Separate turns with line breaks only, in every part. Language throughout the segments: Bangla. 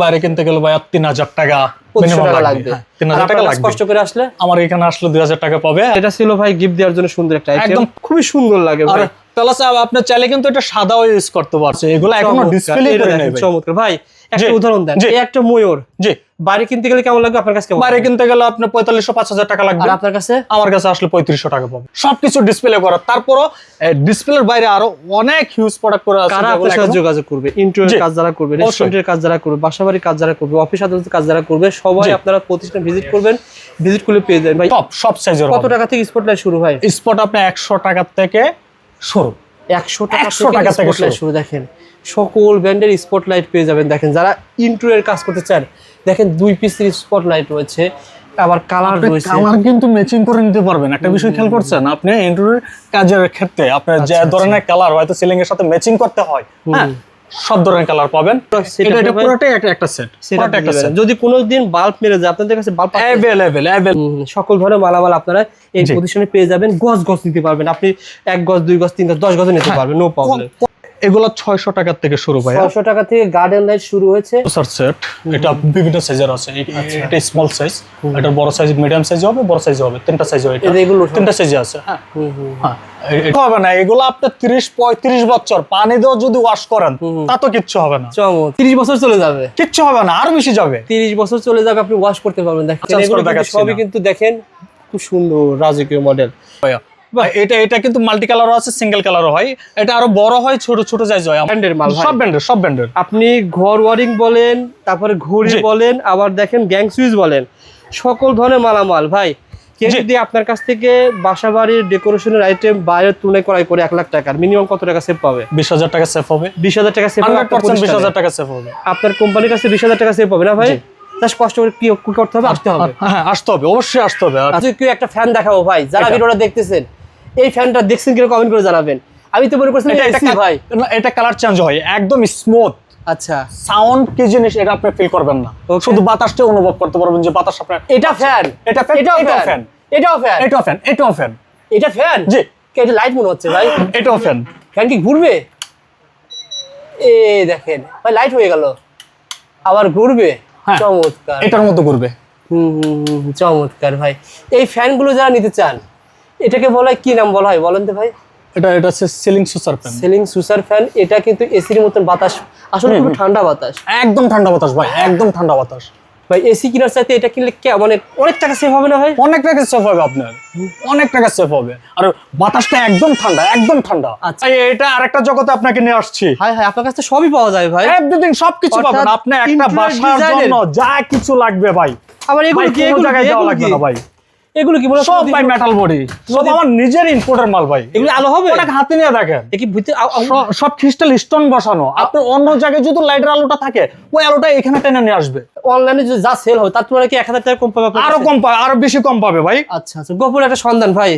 বাইরে কিনতে গেলে ভাই 3000 টাকা মিনিমাম লাগবে। 3000 টাকা লাগবে।
কষ্ট করে আসলে
আমার এখানে আসলে 2000 টাকা পাবে।
এটা ছিল ভাই গিফট দেওয়ার জন্য সুন্দর একটা আইটেম,
একদম
খুবই সুন্দর লাগে ভাই।
প্লাস আপনি চাইলে কিন্তু এটা সাদাও ইউজ করতে পারছেন, এগুলো এখনো ডিসপ্লে করে নেই ভাই।
চমৎকার ভাই, একটা উদাহরণ দেন। এই একটা ময়ূর
জি
বাইরে কিনতে গেলে কেমন লাগবে আপনার কাছে?
বাইরে কিনতে গেলে আপনার 4500-5000 টাকা লাগবে,
আর আপনার কাছে?
আমার কাছে আসলে 3500 টাকা পাবে। সবকিছু ডিসপ্লে করা, তারপরও ডিসপ্লের বাইরে আরো অনেক হিউজ প্রোডাক্ট করে আছে।
কারা আপনার সাথে যোগাযোগ করবে? ইন্টেরিয়র কাজ যারা করবে, রেস্টুরেন্টের কাজ যারা করবে, বাসাবাড়ির কাজ যারা করবে, অফিস আদালতের কাজ যারা করবে, সবাই আপনারা প্রতিষ্ঠান ভিজিট করবেন। ভিজিট করলে পেয়ে যাবেন ভাই
সব সাইজের।
কত টাকা থেকে স্পটলাইট শুরু ভাই?
স্পট আপনি 100 টাকা থেকে শুরু।
100 টাকা থেকে স্পটলাইট শুরু। দেখেন সকল ব্র্যান্ডের স্পটলাইট পেয়ে যাবেন। দেখেন যারা ইন্টেরিয়র কাজ করতে চান, দেখেন 2 পিসের স্পটলাইট রয়েছে, আবার কালার রয়েছে।
কালার কিন্তু ম্যাচিং করে নিতে পারবেন। একটা বিষয় খেয়াল করছেন আপনি, ইন্টেরিয়র কাজের ক্ষেত্রে আপনার যে ধরনের কালার হয়তো সিলিং এর সাথে ম্যাচিং করতে হয়, হ্যাঁ সব ধরনের কালার পাবেন। এটা পুরোটাই একটা সেট।
যদি কোনোদিন বাল্ব মেরে যায়, আপনাদের কাছে বাল্ব
अवेलेबल
সকল ধরনের মালামাল আপনারা এই প্রতিষ্ঠানে পেয়ে যাবেন। গজ গজ নিতে পারবেন আপনি, 1 গজ 2 গজ 3 গজ 10 গজ নিতে পারবেন, নো প্রবলেম।
এগুলো 600 টাকা থেকে শুরু ভাই।
600 টাকা থেকে গার্ডেন লাইট শুরু হয়েছে।
স্যার সেট এটা বিভিন্ন সাইজের আছে। এটা স্মল সাইজ, এটা বড় সাইজ, মিডিয়াম সাইজ হবে, বড় সাইজ হবে, তিনটা সাইজ হবে।
এগুলো
তিনটা সাইজে আছে। হ্যাঁ হ্যাঁ, এটা হবে না। এগুলো আপনি 30-35 বছর পানি দিয়ে যদি ওয়াশ করেন তা তো কিচ্ছু হবে না।
30 বছর চলে যাবে,
কিচ্ছু হবে না, আরো বেশি যাবে।
30 বছর চলে যাবে, আপনি ওয়াশ করতে পারবেন। দেখেন এগুলো সবই কিন্তু দেখেন খুব সুন্দর রাজকীয় মডেল।
এটা কিন্তু মাল্টি কালারও আছে, সিঙ্গেল কালারও হয়। এটা আরো বড় হয়, ছোট ছোট সাইজ হয়।
ব্র্যান্ডের মাল,
সব ব্র্যান্ডের।
আপনি ঘর ওয়ারিং বলেন, তারপরে ঘড়ি বলেন, আবার দেখেন গ্যাং সুইচ বলেন, সকল ধরনের মালামাল ভাই। কেউ যদি আপনার কাছ থেকে বাসাবাড়ির ডেকোরেশনের আইটেম বাইরের তুলনায় ক্রয় করে 1 লাখ টাকার, মিনিমাম কত টাকা সেভ পাবে?
20,000 টাকা সেভ হবে।
20,000 টাকা সেভ হবে।
20,000 টাকা সেভ হবে।
আপনার কোম্পানির কাছে 20,000 টাকা সেভ হবে না ভাই? জাস্ট কষ্ট করে কি করতে হবে? আসতে হবে।
হ্যাঁ আসতে হবে, অবশ্যই আসতে হবে।
আজকে কি একটা ফ্যান দেখাবো ভাই, যারা ভিডিওটা দেখতেছেন এই ফ্যানটা দেখছেন কিনা কমেন্ট করে জানাবেন। আমি তো মনে করছিলাম এটা এসি ভাই।
এটা কালার চেঞ্জ হয়, একদম স্মুথ।
আচ্ছা,
সাউন্ড কি জিনিস এটা আপনি ফিল করবেন না, শুধু বাতাসটা অনুভব করতে পারবেন যে বাতাস আপনার।
এটা ফ্যান,
এটা ফ্যান,
এটাও ফ্যান, এটাও ফ্যান,
এটাও ফ্যান, এটাও ফ্যান।
এটা ফ্যান
জি,
এটা লাইট মনে হচ্ছে ভাই।
এটাও ফ্যান।
ফ্যান কি ঘুরবে? এই দেখেন ভাই লাইট হয়ে গেল, আবার ঘুরবে। চমৎকার,
এটার মতো ঘুরবে।
চমৎকার ভাই। এই ফ্যানগুলো যারা নিতে চান, এটাকে বলা হয় কি নাম বলা হয় বলেন তো ভাই?
এটা হচ্ছে সিলিং সুসার ফ্যান।
Ceiling সুসার fan. এটা কিন্তু এসির মতন বাতাস, আসলে খুব ঠান্ডা বাতাস,
একদম ঠান্ডা বাতাস ভাই, একদম ঠান্ডা বাতাস
ভাই। এসি কেনার চাইতে এটা কিনলে মানে অনেক টাকা সেভ হবে না ভাই?
অনেক টাকা সেভ হবে আপনার, অনেক টাকা সেভ হবে। আর বাতাসটা একদম ঠান্ডা, একদম ঠান্ডা।
আচ্ছা,
এটা আরেকটা জগতে আপনাকে নিয়ে আসছি।
হ্যাঁ হ্যাঁ, আপনার কাছে সবই পাওয়া যায় ভাই,
এভরিথিং সবকিছু পাবেন আপনি। একটা বাসার জন্য যা কিছু লাগবে ভাই।
আবার এগুলো কি?
এগুলো জায়গায় যাওয়া লাগবে না ভাই।
এগুলো কি?
সব ভাই মেটাল বডি, সব আমার নিজের ইম্পোর্টের মাল ভাই।
এগুলো আলো হবে?
অনেক হাতে নিয়ে দেখেন,
কি ভিতরে
সব ক্রিস্টাল স্টোন বসানো। আপনার অন্য জায়গায় যদি লাইটের আলোটা থাকে, ওই আলোটা এখানে টেনে নিয়ে আসবে।
অনলাইনে যা সেল হবে তার তুলনায় কি 1000 টাকা কম পাবে?
আরো কম পাবে, আরো বেশি কম পাবে ভাই।
আচ্ছা আচ্ছা, গোপন একটা সন্ধান ভাই,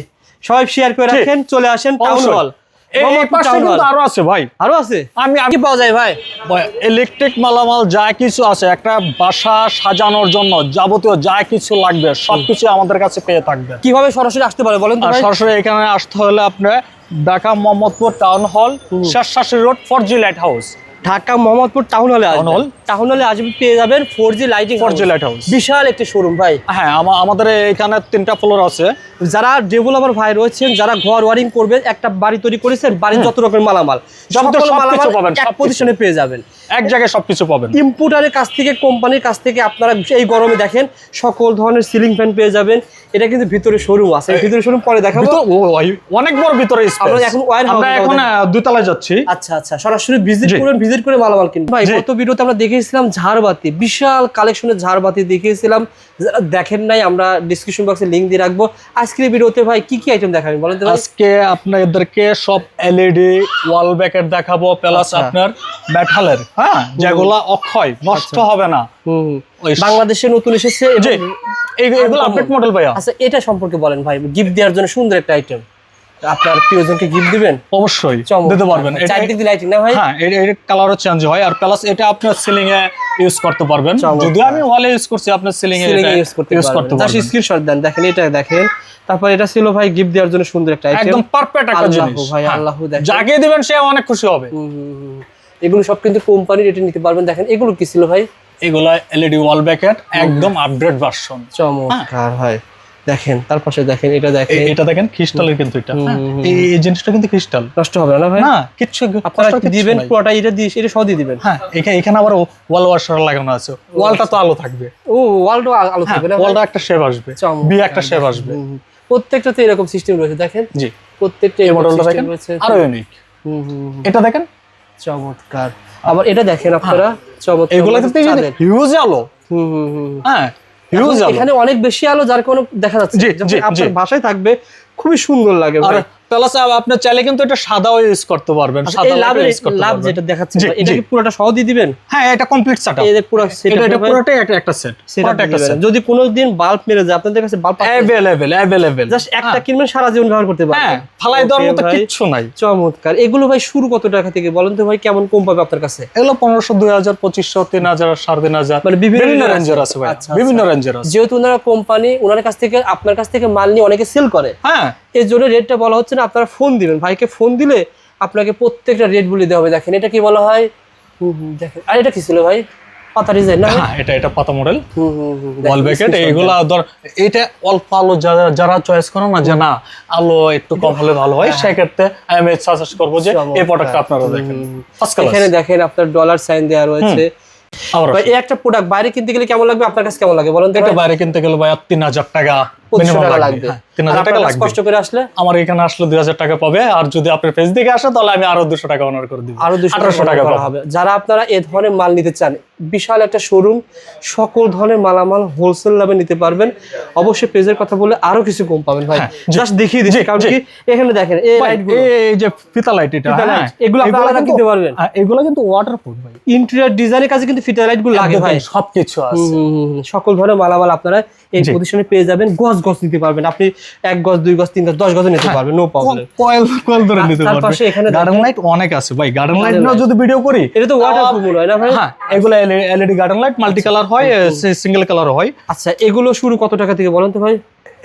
সবাই শেয়ার করে রাখেন। চলে আসেন টাউন হল।
এই পাশে কিন্তু আরো আছে ভাই,
আরো আছে। আমি কি পাওয়া যায় ভাই?
ইলেকট্রিক মালামাল যা কিছু আছে, একটা বাসা সাজানোর জন্য যাবতীয় যা কিছু লাগবে সবকিছু আমাদের কাছে পেয়ে থাকবে।
কিভাবে সরাসরি আসতে পারে বলেন তো ভাই?
সরাসরি এখানে আসতে হলে আপনি Dhaka Mohammadpur town hall, Shershahi road, 4G light house.
Dhaka Mohammadpur town হলে আসবেন, পেয়ে যাবেন 4G লাইট হাউস। বিশাল একটা শোরুম ভাই।
হ্যাঁ, আমাদের এখানে 3টা ফ্লোর আছে।
যারা ডেভেলপার ভাই রয়েছেন, যারা ঘর ওয়ারিং করবে, একটা বাড়ি তৈরি করেছেন, বাড়ির যত রকমের মালামাল এক প্রতিষ্ঠানে পেয়ে যাবেন,
এক জায়গায় সবকিছু পাবেন।
ইম্পোর্টারের কাছ থেকে, কোম্পানির কাছ থেকে আপনারা এই গরমে দেখেন সকল ধরনের সিলিং ফ্যান পেয়ে যাবেন। এটা কিন্তু ভিতরে শোরুম আছে, ভিতরে শোরুম পরে দেখাবো।
অনেক বড় ভিতরে স্পেস।
আমরা এখন
2 তলায় যাচ্ছি।
আচ্ছা আচ্ছা, সরাসরি ভিজিট করে মালামাল কিনবেন ভাই। গত ভিডিওতে আমরা দেখিয়েছিলাম ঝাড়বাতি, বিশাল কালেকশনের ঝাড়বাতি দেখিয়েছিলাম। যারা দেখেন নাই, আমরা ডেসক্রিপশন বক্সে লিংক দিয়ে রাখবো। আজকের ভিডিওতে ভাই কি কি আইটেম দেখাবেন বলেন তো ভাই?
আজকে আপনাদেরকে সব এলইডি ওয়াল ব্যাকেট দেখাবো, প্লাস আপনার মেটালের, হ্যাঁ, যেগুলো অক্ষয় নষ্ট হবে না।
বাংলাদেশে নতুন এসেছে,
এগুলো আপডেট মডেল ভাইয়া।
আচ্ছা, এটা সম্পর্কে বলেন ভাই। গিফট দেওয়ার জন্য সুন্দর একটা আইটেম, আপনার প্রিয়জনকে গিফট দিবেন,
অবশ্যই দিতে পারবেন।
চারদিক দিয়ে লাইটিং না ভাই?
হ্যাঁ, এর কালারও চেঞ্জ হয়। আর প্লাস এটা আপনার সিলিং এ ইউজ করতে পারবেন। যদি আমি ওয়ালে ইউজ করছি, আপনার সিলিং এ ইউজ করতে পারবেন।
জাস্ট স্ক্রিনশট দেন, দেখেন এটা দেখেন। তারপর এটা ছিল ভাই গিফট দেওয়ার জন্য সুন্দর একটা আইটেম,
একদম পারফেক্ট একটা জিনিস
ভাই। আল্লাহ দেখেন,
যাকে দিবেন সে অনেক খুশি হবে।
এগুলো সব কিন্তু কোম্পানির, এটা নিতে পারবেন। দেখেন এগুলো কি ছিল ভাই?
এগুলা এলইডি ওয়াল ব্যাকেট, একদম আপডেট ভার্সন।
চমৎকার ভাই, দেখেন তার পাশে দেখেন, এটা দেখেন,
এটা দেখেন ক্রিস্টালের কিন্তু এটা, এই জিনিসটা কিন্তু ক্রিস্টাল,
নষ্ট হবে না ভাই?
না কিচ্ছু,
আপনারা দিবেন পুরোটা এটা দিয়ে, এটা সহ দিয়ে দিবেন।
হ্যাঁ, এখানে আবার ওয়াল ওয়াশার লাগানো আছে, ওয়ালটা তো আলো থাকবে।
ও ওয়ালটা আলো থাকবে না?
ওয়ালটা একটা শেপ আসবে, বি একটা শেপ আসবে।
প্রত্যেকটাতে এরকম সিস্টেম রয়েছে দেখেন।
জি,
প্রত্যেকটা
এই মডেলটা দেখেন আরো ইউনিক। এটা দেখেন
চমৎকার। আবার এটা দেখেন আপনারা, চমৎকার।
এগুলো কিন্তু হিউজ আলো, হ্যাঁ হিউজ আলো,
এখানে অনেক বেশি আলো যার কোনো দেখা যাচ্ছে, আপনার বাসায় থাকবে খুবই সুন্দর লাগে ভাই।
প্লাস আপনি চাইলে কিন্তু এটা সাদাও ইউজ করতে পারবেন, সাদা ইউজ করতে
লাভ
পারবেন।
যেটা দেখাচ্ছে এটা কি পুরোটা সহ দিয়ে দিবেন?
হ্যাঁ, এটা কমপ্লিট সেটআপ,
এই যে পুরো সেটআপ,
এটা পুরোটাই একটা সেট, পুরোটা একটা সেট।
যদি কোনোদিন বাল্ব মেরে যায়, আপনাদের কাছে বাল্ব
अवेलेबल,
জাস্ট একটা কিনবেন, সারা জীবন ব্যবহার করতে পারবেন।
হ্যাঁ, ফালাই দেওয়ার মতো কিচ্ছু নাই।
চমৎকার। এগুলো ভাই শুরু কত টাকা থেকে বলেন তো ভাই, কেমন কম পাবে আপনার কাছে?
এগুলো 1500, 2000, 2500, 3000, 3500,
মানে বিভিন্ন
রেঞ্জের আছে ভাই, বিভিন্ন রেঞ্জের আছে।
যেহেতু ওনারা কোম্পানি, ওনার কাছ থেকে আপনার কাছ থেকে মাল নিয়ে অনেকে সেল করে,
হ্যাঁ,
এর জন্য রেটটা বলা হচ্ছে না। আপনারা ফোন দিবেন, ভাইকে ফোন দিলে আপনাকে প্রত্যেকটা রেট বলে দেওয়া হবে। দেখেন এটা কি বলা হয়, দেখেন। আর এটা কি ছিল ভাই? পাতা ডিজাইন না?
হ্যাঁ, এটা পাতা মডেল ওয়াল ব্যাকেট। এইগুলা ধর, এটা অল্প আলো যারা চয়েস করে না, যে না আলো একটু কম হলে ভালো হয়, সেক্ষেত্রে আমি সাজেস্ট করবো যে এই প্রোডাক্টটা আপনারা দেখেন।
এখানে দেখেন আপনার ডলার সাইন দেওয়া রয়েছে। এই একটা প্রোডাক্ট বাইরে কিনতে গেলে কেমন লাগবে আপনার কাছে, কেমন লাগে বলেন তো?
এটা বাইরে কিনতে গেলে ভাই 3000 টাকা মিনিমাম লাগবে। 3000 টাকা লাগবে।
কষ্ট করে আসলে আমার
এখানে আসলে 2000 টাকা পাবে, আর যদি আপনার পেজ থেকে আসে তাহলে আমি আরো 200 টাকা অনার করে দিব,
আরো 1800 টাকা হবে। যারা আপনারা এই ধরনের মাল নিতে চান, বিশাল একটা শোরুম, সকল ধরনের মালামাল হোলসেল দামে নিতে পারবেন। অবশ্যই পেজের কথা বলে আরো কিছু কম পাবেন ভাই। জাস্ট দেখিয়ে দিচ্ছি, কারণ কি এখানে দেখেন এই লাইটগুলো, এই
যে ফিতা লাইট, এটা
এগুলো আপনারা আলাদা কিনতে পারবেন।
এগুলো কিন্তু ওয়াটারপ্রুফ ভাই,
ইন্টেরিয়র ডিজাইনের কাছে কিন্তু ফিতা লাইটগুলো লাগে ভাই,
সবকিছু আছে।
সকল ধরনের মালামাল আপনারা এই প্রতিষ্ঠানে পেয়ে যাবেন। গজ গজ নিতে পারবেন আপনি, 1 গজ 2 গজ 3 গজ 10 গজ নিতে পারবেন, নো প্রবলেম।
কয়েল ধরে নিতে পারবেন। তার পাশে এখানে গার্ডেন লাইট অনেক আছে ভাই, গার্ডেন লাইট নিয়ে যদি ভিডিও করি,
এটা তো ওয়াটারপ্রুফ মনে হয় না ভাই?
হ্যাঁ, এগুলো LED garden light, multi colour হয়, সিঙ্গেল কালার হয়।
আচ্ছা, এগুলো শুরু কত টাকা থেকে বলেন তো ভাই?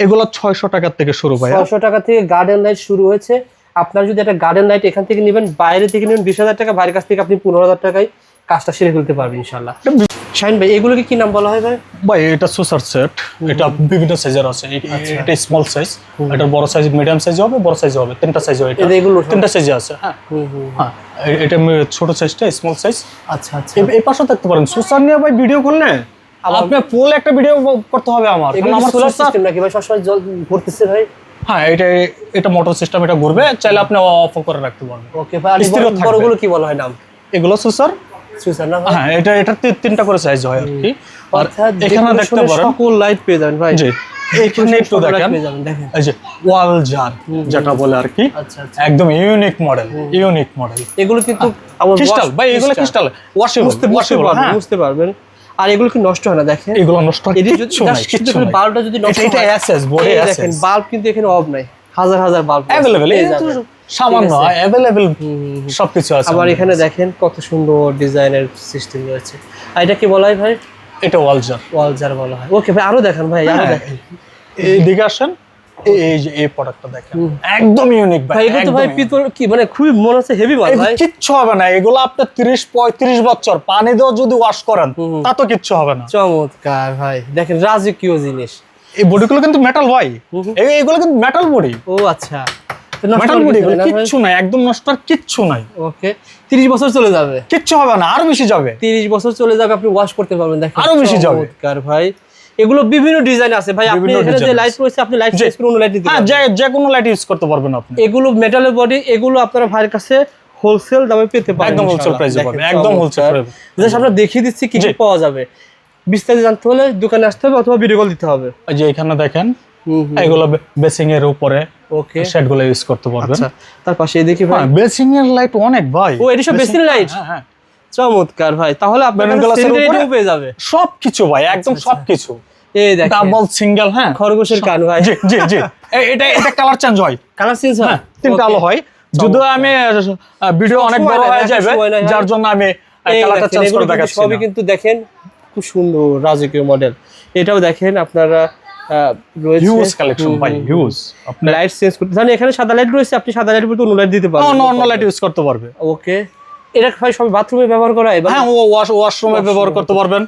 এগুলো 600 টাকা থেকে শুরু ভাই,
600 টাকা থেকে গার্ডেন লাইট শুরু হয়েছে। আপনার যদি একটা গার্ডেন লাইট এখান থেকে নেবেন, বাইরে থেকে নেবেন 20000 টাকা, বাইরের কাছ থেকে আপনি 15000 টাকায় কাজটা সেরে ফেলতে পারবেন ইনশাআল্লাহ। শাহিন ভাই, এগুলোকে কি নাম বলা হয় ভাই?
ভাই এটা সুসার সেট, এটা বিভিন্ন সাইজের আছে। এটা স্মল সাইজ, এটা বড় সাইজ, মিডিয়াম সাইজ হবে, বড় সাইজ হবে, তিনটা সাইজ হবে। এটা এগুলো তিনটা সাইজে আছে। হ্যাঁ, হ্যাঁ, এটা ছোট সাইজটা স্মল সাইজ। আচ্ছা আচ্ছা, এই পাশে দেখতে পারেন। সুসার নিয়ে ভাই ভিডিও করলে আপনি ফুল একটা ভিডিও করতে হবে আমার, কারণ আমার সোলার সিস্টেম নাকি ভাই, সবসময় জল ভরতেছে ভাই। হ্যাঁ, এটা মোটর সিস্টেম, এটা ঘুরবে, চাইলে আপনি অফ করে রাখতে পারবেন। ওকে ভাই, আর বড়গুলো কি বলা হয় নাম? এগুলো সুসার না ভাই? হ্যাঁ, এটা তিনটা করে সাইজ হয় আর কি। আর এখানে দেখতে পারেন সকল লাইট পেয়ে যাবেন ভাই। জি, এখানে একটু দেখেন, এই যে ওয়াল জার যেটা বলে আর কি, একদম ইউনিক মডেল। এগুলো কিন্তু ক্রিস্টাল ভাই, এগুলো ক্রিস্টাল ওয়াশেবল, বুঝতে পারবেন। আর এগুলো কি নষ্ট হয় না? দেখেন এগুলো নষ্ট হয় কিছু না, কিছু না। বাল্বটা যদি নষ্ট হয়, এটা এসএস বোর্ডে দেখেন, বাল্ব কিন্তু এখানে অফ নাই, হাজার হাজার বাল্ব अवेलेबल, সামান্য अवेलेबल সবকিছু আছে। আবার এখানে দেখেন কত সুন্দর ডিজাইনের সিস্টেম রয়েছে। আর এটা কি বলা হয় ভাই? এটা ওয়াল জার বলা হয়। ওকে ভাই, আরো দেখেন ভাই, আরো দেখেন। এইদিকে আসেন, এই যে এই প্রোডাক্টটা দেখেন, একদম ইউনিক ভাই। এগুলো তো ভাই পিতল কি, মানে খুবই মনে হচ্ছে হেভি মাল ভাই। কিচ্ছু হবে না, এগুলো আপনি 30-35 বছর পানি দিয়ে যদি ওয়াশ করেন তা তো কিচ্ছু হবে না। চমৎকার ভাই, দেখেন রাজকীয় জিনিস। এই বডিগুলো কিন্তু মেটাল ভাই, এইগুলো কিন্তু মেটাল বডি। ও আচ্ছা, মেটাল বডি, কিচ্ছু নাই, একদম নষ্ট আর কিচ্ছু নাই। ওকে, 30 বছর চলে যাবে, কিচ্ছু হবে না, আরো বেশি যাবে। 30 বছর চলে যাবে, আপনি ওয়াশ করতে পারবেন, দেখেন আরো বেশি যাবে। চমৎকার ভাই, এগুলো বিভিন্ন ডিজাইন আছে ভাই। আপনি এখানে যে লাইট রয়েছে, আপনি লাইট চেঞ্জ করে অন্য লাইট দিতে পারবেন। হ্যাঁ, যে কোনো লাইট ইউজ করতে পারবেন আপনি। এগুলো মেটালের বডি, এগুলো আপনারা ভাইয়ের কাছে হোলসেল দামে পেতে পারেন, একদম হোলসেল প্রাইসে পাবেন, একদম হোলসেল প্রাইসে। জাস্ট আমরা দেখিয়ে দিচ্ছি কি কি পাওয়া যাবে। বিস্তারিত জানতে হলে দোকানে আসতে হবে অথবা ভিডিও কল দিতে হবে। এই যে এখানে দেখেন, এগুলো বেসিং এর উপরে ওকে শেডগুলো ইউজ করতে পারবেন। আচ্ছা, তার পাশে দেখি ভাই, বেসিং এর লাইট অনেক ভাই। ও, এটা সব বেসিং লাইট? হ্যাঁ, চমৎকার ভাই। তাহলে আপনারা সেলিব্রিটিও পেয়ে যাবে সবকিছু ভাই, একদম সবকিছু। এই দেখেন, ডাবল সিঙ্গেল, হ্যাঁ, খরগোশের কান ভাই। জি জি জি, এটা কালার চেঞ্জ হয়, কালার চেঞ্জ হয়, তিনটা আলো হয়। যদিও আমি ভিডিও অনেক বড় হয়ে যাবে, যার জন্য আমি কালারটা চেঞ্জ করে দেখাচ্ছি। সবই কিন্তু দেখেন খুব সুন্দর রাজকীয় মডেল। এটাও দেখেন আপনারা রয়েছে হিউজ কালেকশন ভাই, হিউজ। আপনি লাইট চেঞ্জ করতে জানেন, এখানে সাদা লাইট রয়েছে, আপনি সাদা লাইটের উপর অন্য লাইট দিতে পারবেন, অন্য লাইট ইউজ করতে পারবে। ওকে,
এটা ভাই সব বাথরুমে ব্যবহার করা হয়?
হ্যাঁ, ওয়াশরুমে ব্যবহার করতে পারবেন,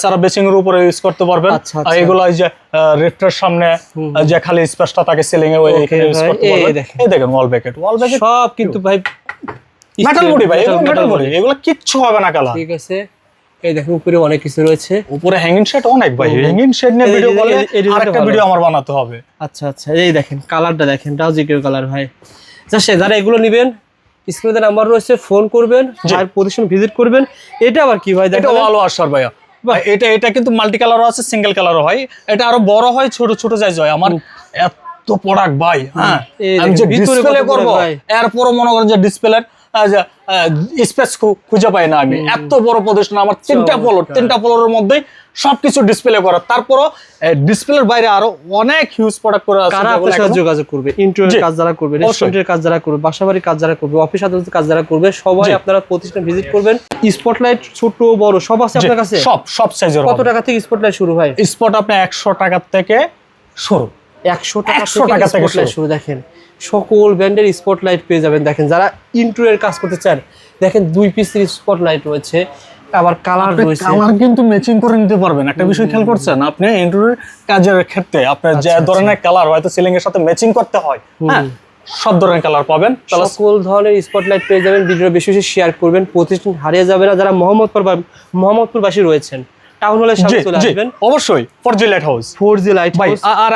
সারা বেসিং এর উপরে ইউজ করতে পারবেন।
আচ্ছা,
আর এগুলো এই যে রেফটার সামনে যে খালি স্পেসটা থাকে সিলিং এ, ওই এখানে ইউজ করতে পারবেন। এই দেখেন ওয়াল ব্যাকেট
সব কিন্তু ভাই
মেটাল বডি ভাই, এগুলো মেটাল বডি, এগুলো কিচ্ছু হবে না কালা।
ঠিক আছে, এই দেখেন উপরে অনেক কিছু রয়েছে,
উপরে হ্যাঙ্গিং শেড অনেক ভাই, হ্যাঙ্গিং শেড নিয়ে ভিডিও করলে আরেকটা ভিডিও আমার বানাতে হবে।
আচ্ছা আচ্ছা, এই দেখেন কালারটা দেখেন, রাজকীয় কালার ভাই। জাস্ট যারা এগুলো নেবেন স্ক্রিনে নাম্বার রয়েছে, ফোন করবেন আর প্রতিষ্ঠান ভিজিট করবেন। এটা আবার কি ভাই?
এটা ওয়াল ওয়াশার ভাইয়া, এটা কিন্তু মাল্টি কালারও আছে, সিঙ্গেল কালারও হয়, এটা আরো বড় হয়, ছোট ছোট সাইজ হয়। আমার এত প্রোডাক্ট ভাই, হ্যাঁ আমি যে ডিসপ্লে করব এরপরও মনে করেন যে ডিসপ্লের স্পেস খুঁজে পাই না আমি। এত বড় প্রদর্শন আমার, তিনটা ফ্লোরের মধ্যে সবকিছু ডিসপ্লে করা, তারপরও ডিসপ্লের বাইরে আরো অনেক হিউজ প্রোডাক্ট করে আছে।
কারা আপনার সাথে যোগাযোগ করবে? ইন্টেরিয়র কাজ যারা করবে, রেস্টুরেন্টের কাজ যারা করবে, বাসাবাড়ির কাজ যারা করবে, অফিস আদালতের কাজ যারা করবে, সবাই আপনারা প্রতিষ্ঠান ভিজিট করবেন। স্পটলাইট ছোট বড় সব আছে আপনার কাছে?
সব সাইজের।
কত টাকা থেকে স্পটলাইট শুরু হয়?
স্পট আপনি 100 টাকা থেকে শুরু,
100 টাকা থেকে শুরু। দেখেন সকল ব্র্যান্ডের স্পটলাইট পেয়ে যাবেন। দেখেন যারা ইন্টেরিয়র কাজ করতে চান, দেখেন 2 পিসের স্পটলাইট রয়েছে, আবার কালার রয়েছে,
কালার কিন্তু ম্যাচিং করে নিতে পারবেন। একটা বিষয় খেয়াল করছেন আপনি, ইন্টেরিয়র কাজের ক্ষেত্রে আপনার যে ধরনের কালার হয়তো সিলিং এর সাথে ম্যাচিং করতে হয়, হ্যাঁ সব ধরনের কালার পাবেন,
সকল ধরনের স্পটলাইট পেয়ে যাবেন। ভিডিও বেশি বেশি শেয়ার করবেন, প্রতিষ্ঠান হারিয়ে যাবে না। যারা মোহাম্মদপুরবাসী রয়েছেন, টাউন হলের সামনে চলে আসবেন
অবশ্যই। 4G light house,
4G light house.
আর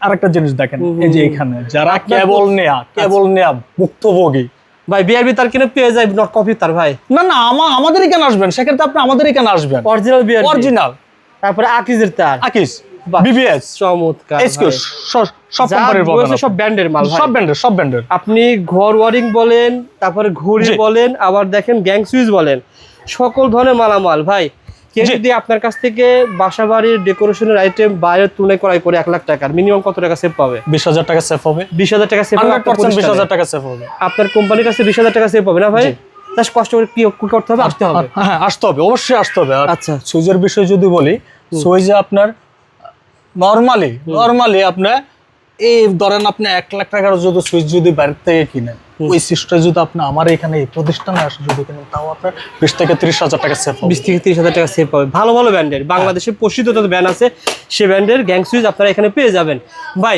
আরেকটা জিনিস দেখেন, এই যে এখানে যারা কেবল নেয়া ভুক্তভোগী
ভাই, বিআরবি তার কিনে পেয়ে যায় নট কপি তার ভাই।
না আমাদের এখানে আসবেন, সেক্ষেত্রে আপনি আমাদের এখানে আসবেন,
অরিজিনাল বিআরবি,
অরিজিনাল।
তারপরে আকিজের তার,
আকিজ, বিবিএস,
চমৎকার,
সব কোম্পানির পাবেন,
সব ব্র্যান্ডের মাল ভাই,
সব ব্র্যান্ডের।
আপনি ঘর ওয়ারিং বলেন, তারপরে ঘড়ি বলেন, আবার দেখেন গ্যাং সুইচ বলেন, সকল ধরনের মালামাল ভাই। কেউ যদি আপনার কাছ থেকে বাসাবাড়ির ডেকোরেশনের আইটেম বাইরের তুলনায় ক্রয় করে 1 লাখ টাকার, মিনিমাম কত টাকা সেভ পাবে?
20,000 টাকা সেভ হবে।
20,000 টাকা সেভ হবে,
20,000 টাকা সেভ হবে
আপনার কোম্পানির কাছে। 20,000 টাকা সেভ হবে না ভাই? জাস্ট কষ্ট করে কি করতে হবে? আসতে হবে।
হ্যাঁ আসতে হবে, অবশ্যই আসতে হবে।
আচ্ছা,
সুইচের বিষয় যদি বলি, সুইচে আপনার নরমালি আপনার এই ধরেন আপনি 1 লাখ টাকার যদি সুইচ যদি বাইরে থেকে কিনেন, ওই সুইচটা যদি আপনি আমার এখানে এই প্রতিষ্ঠানে আসে যদি কিনেন, তাও আপনার 20 থেকে 30,000 টাকা সেভ হবে।
20 থেকে 30,000 টাকা সেভ পাবে। ভালো ভালো ব্র্যান্ডের, বাংলাদেশে প্রসিদ্ধ যত ব্র্যান্ড আছে সে ব্র্যান্ডের গ্যাং সুইচ আপনারা এখানে পেয়ে যাবেন ভাই।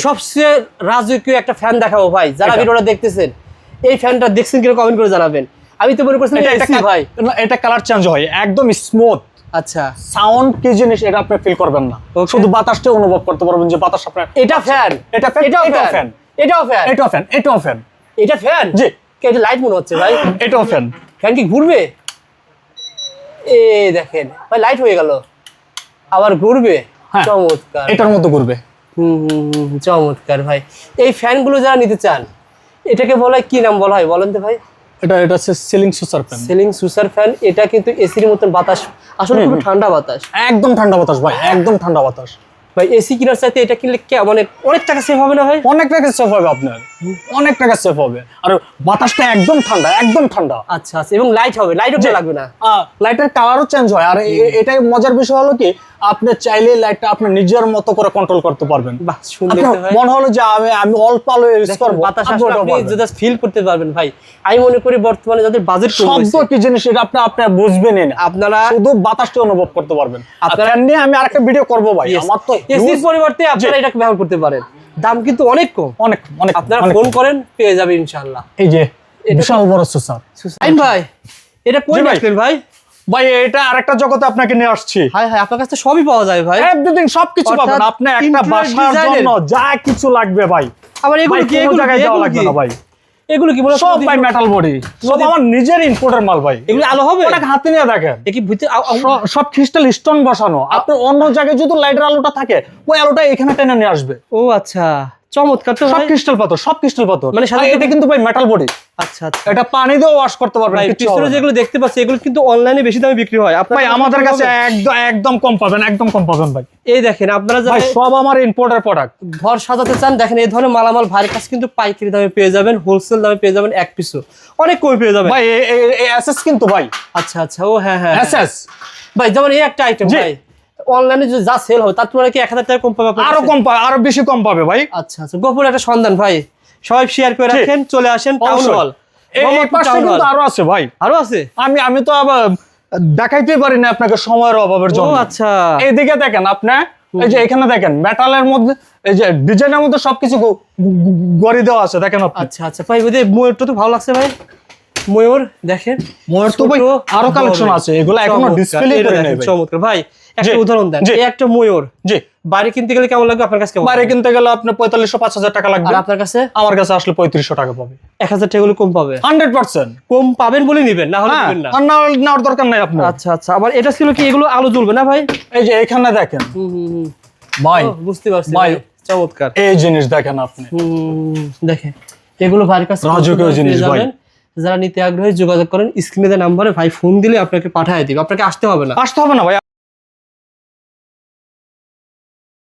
সবচেয়ে রাজকীয় একটা ফ্যান দেখাবো ভাই, যারা ভিডিওটা দেখতেছেন এই ফ্যানটা দেখছেন কিনা কমেন্ট করে জানাবেন। আমি তো মনে করছিলাম এটা ভাই, এটা
কালার চেঞ্জ হয়, একদম স্মুথ।
আচ্ছা,
সাউন্ড কি জিনিস এটা আপনি ফিল করবেন না, শুধু বাতাসটা অনুভব করতে পারবেন যে বাতাস আপনার।
এটা ফ্যান,
এটা ফ্যান,
এটাও ফ্যান, এটাও ফ্যান,
এটাও ফ্যান, এটাও ফ্যান,
এটা ফ্যান।
জি,
এটা লাইট মনে হচ্ছে ভাই,
এটাও ফ্যান।
ফ্যান কি ঘুরবে? এই দেখেন ভাই, লাইট হয়ে গেল, আবার ঘুরবে। চমৎকার,
এটার মতো ঘুরবে।
চমৎকার ভাই। এই ফ্যানগুলো যারা নিতে চান, এটাকে বলা হয় কি নাম বলা হয় বলেন তো ভাই?
এটা হচ্ছে সিলিং সুসার ফ্যান।
Ceiling সুসার fan. এটা কিন্তু এসির মতন বাতাস, আসলে খুব ঠান্ডা বাতাস,
একদম ঠান্ডা বাতাস ভাই, একদম ঠান্ডা বাতাস
ভাই। এসি কেনার চাইতে এটা কিনলে মানে অনেক টাকা সেভ হবে না ভাই?
অনেক টাকা সেভ হবে আপনার, অনেক টাকা সেভ হবে। আর বাতাসটা একদম ঠান্ডা, একদম ঠান্ডা।
আচ্ছা আচ্ছা, এবং লাইট হবে, লাইটও লাগবে না,
লাইটের কালারও চেঞ্জ হয়। আর এটাই মজার বিষয় হলো কি, আপনি চাইলে লাইটটা আপনি নিজের মতো করে কন্ট্রোল করতে পারবেন।
বাহ, সুন্দর ভাই।
মনে হলো যে আমি অল্প আলো ইউজ করব,
বাতাস আসলে আপনি জাস্ট ফিল করতে পারবেন ভাই। আমি মনে করি বর্তমানে যাদের বাজেট কম,
শব্দ কি জিনিস এটা আপনি বুঝবেন না,
আপনারা
শুধু বাতাসটা অনুভব করতে পারবেন। আপনারা নিয়ে আমি আরেকটা ভিডিও করব ভাই। আমার তো
এসির পরিবর্তে আপনারা এটা ব্যবহার করতে পারেন, দাম কিন্তু অনেক কম,
অনেক অনেক।
আপনারা ফোন করেন পেয়ে যাবেন ইনশাআল্লাহ।
এই যে বিশাল বড় সুসার
ভাই, এটা কই রাখলেন ভাই?
ভাই এটা আরেকটা জগতে আপনাকে নিয়ে আসছি।
হাই হাই, আপনার কাছে সবই পাওয়া যায় ভাই,
এভরিথিং সবকিছু পাবেন আপনি। একটা বাসার জন্য যা কিছু লাগবে ভাই,
আবার এগুলো কি,
কোনো জায়গায় যাওয়া লাগবে না ভাই।
এগুলো কি বলে?
সব ভাই মেটাল বডি, সব আমার নিজের ইম্পোর্টের মাল ভাই।
এগুলো আলো হবে,
ওটা হাতে নিয়ে দেখেন,
কি ভিতরে
সব ক্রিস্টাল স্টোন বসানো। আপনার অন্য জায়গায় যদি লাইটের আলোটা থাকে, ওই আলোটা এখানে টেনে নিয়ে আসবে।
ও আচ্ছা, চমৎকার তো ভাই।
সব ক্রিস্টাল পাথর, সব ক্রিস্টাল পাথর,
মানে
এটা কিন্তু ভাই মেটাল বডি।
আচ্ছা আচ্ছা,
এটা পানি দিয়ে ওয়াশ করতে পারবেন।
পিছনে যেগুলো দেখতে পাচ্ছি এগুলো কিন্তু অনলাইনে বেশি দামে বিক্রি হয়, আপনার
ভাই আমাদের কাছে একদম কম পাবেন, একদম কম পাবেন ভাই।
এই দেখেন আপনারা যারা
সব আমার ইম্পোর্টের প্রোডাক্ট,
ঘর সাজাতে চান, দেখেন এই ধরনের মালামাল ভাইয়ের কাছে কিন্তু পাইকারি দামে পেয়ে যাবেন, হোলসেল দামে পেয়ে যাবেন, এক পিসও অনেক কমে পেয়ে যাবেন
ভাই। এই এসএস কিন্তু ভাই।
আচ্ছা আচ্ছা, ও হ্যাঁ হ্যাঁ
এসএস
ভাই, যেমন এই একটা আইটেম ভাই অনলাইনে যদি যা সেল হয় তার তুলনায় কি 1000 টাকা কম পাবে?
আরো কম পাবে, আরো বেশি কম পাবে ভাই।
আচ্ছা আচ্ছা, গোপন একটা সন্ধান ভাই, সবাই শেয়ার করে রাখেন, চলে আসেন টাউন হল।
এই পাশে কিন্তু আরো আছে ভাই,
আরো আছে।
আমি তো আবার দেখাইতেই পারি না আপনাকে সময়ের অভাবের
ও
জন্য।
আচ্ছা,
এইদিকে দেখেন আপনি, এই যে এখানে দেখেন মেটালের মধ্যে এই যে ডিজাইনের মধ্যে সবকিছু গড়ি দেওয়া আছে দেখেন আপনি।
আচ্ছা আচ্ছা ভাই, ওই যে ময়ূরটা তো ভালো লাগছে ভাই, ময়ূর দেখেন,
ময়ূর তো ভাই আরো কালেকশন আছে, এগুলো এখনো ডিসপ্লে করে নাই ভাই।
চমৎকার ভাই, একটা
জি,
উদাহরণ দেন।
জি।
এই একটা ময়ূর
জি,
বাইরে কিনতে গেলে কেমন লাগবে আপনার কাছে? কেমন
বাইরে কিনতে গেলে আপনার 4500-5000 টাকা লাগবে,
আর আপনার কাছে
আমার কাছে আসলে 3500 টাকা পাবে।
1000 টাকা কম পাবে,
100%।
কম পাবেন বলে নিবেন, না হলে
হ্যাঁ,
নেবেন না।
আর নেওয়ার দরকার নাই আপনার।
আচ্ছা আচ্ছা, আবার এটা ছিল কি, এগুলো আলো জ্বলবে না ভাই?
এই যে এখানে দেখেন
হুম,
ভাই,
ও, বুঝতে পারছি
ভাই,
ভাই, চমৎকার।
এই জিনিস দেখেন আপনি,
দেখেন এগুলো ভাইয়ের কাছে
রাজকীয়
পেয়ে
জিনিস ভাই।
যাবেন। যারা নিতে আগ্রহী যোগাযোগ করেন, স্ক্রিনে দেওয়া নাম্বারে ভাই ফোন দিলে আপনাকে পাঠিয়ে দিবে, আপনাকে আসতে হবে না।
আসতে হবে না ভাই।